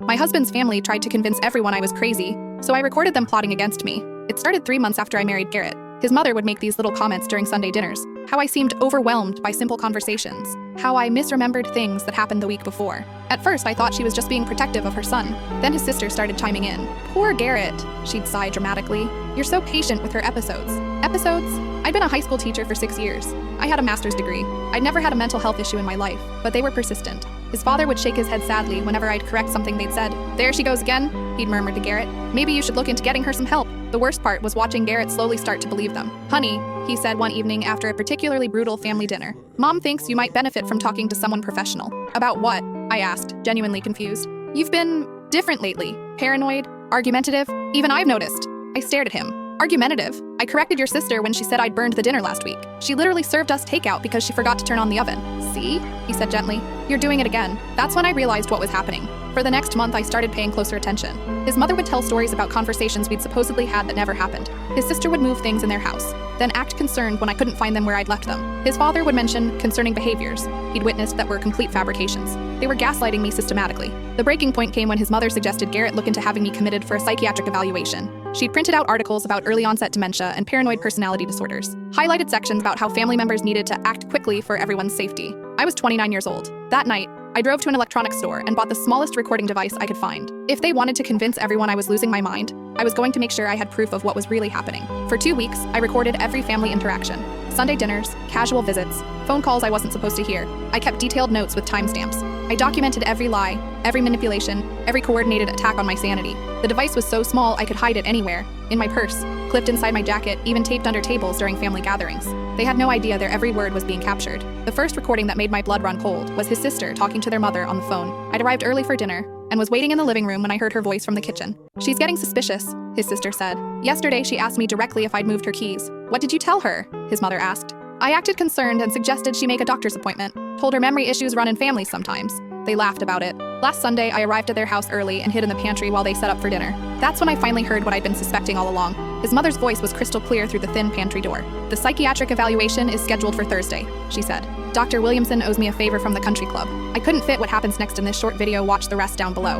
My husband's family tried to convince everyone I was crazy, so I recorded them plotting against me. It started 3 months after I married Garrett. His mother would make these little comments during Sunday dinners. How I seemed overwhelmed by simple conversations. How I misremembered things that happened the week before. At first, I thought she was just being protective of her son. Then his sister started chiming in. Poor Garrett, she'd sigh dramatically. You're so patient with her episodes. Episodes? I'd been a high school teacher for 6 years. I had a master's degree. I'd never had a mental health issue in my life, but they were persistent. His father would shake his head sadly whenever I'd correct something they'd said. There she goes again, he'd murmured to Garrett. Maybe you should look into getting her some help. The worst part was watching Garrett slowly start to believe them. Honey, he said one evening after a particularly brutal family dinner. Mom thinks you might benefit from talking to someone professional. About what? I asked, genuinely confused. You've been different lately. Paranoid, argumentative. Even I've noticed. I stared at him. Argumentative? I corrected your sister when she said I'd burned the dinner last week. She literally served us takeout because she forgot to turn on the oven. See? He said gently. You're doing it again. That's when I realized what was happening. For the next month, I started paying closer attention. His mother would tell stories about conversations we'd supposedly had that never happened. His sister would move things in their house, then act concerned when I couldn't find them where I'd left them. His father would mention concerning behaviors he'd witnessed that were complete fabrications. They were gaslighting me systematically. The breaking point came when his mother suggested Garrett look into having me committed for a psychiatric evaluation. She'd printed out articles about early onset dementia and paranoid personality disorders, highlighted sections about how family members needed to act quickly for everyone's safety. I was 29 years old. That night, I drove to an electronics store and bought the smallest recording device I could find. If they wanted to convince everyone I was losing my mind, I was going to make sure I had proof of what was really happening. For 2 weeks, I recorded every family interaction. Sunday dinners, casual visits, phone calls I wasn't supposed to hear. I kept detailed notes with timestamps. I documented every lie, every manipulation, every coordinated attack on my sanity. The device was so small I could hide it anywhere. In my purse, clipped inside my jacket, even taped under tables during family gatherings. They had no idea their every word was being captured. The first recording that made my blood run cold was his sister talking to their mother on the phone. I'd arrived early for dinner and was waiting in the living room when I heard her voice from the kitchen. She's getting suspicious, his sister said. Yesterday, she asked me directly if I'd moved her keys. What did you tell her? His mother asked. I acted concerned and suggested she make a doctor's appointment. Told her memory issues run in families sometimes. They laughed about it. Last Sunday, I arrived at their house early and hid in the pantry while they set up for dinner. That's when I finally heard what I'd been suspecting all along. His mother's voice was crystal clear through the thin pantry door. The psychiatric evaluation is scheduled for Thursday, she said. Dr. Williamson owes me a favor from the country club. I couldn't fit what happens next in this short video, watch the rest down below.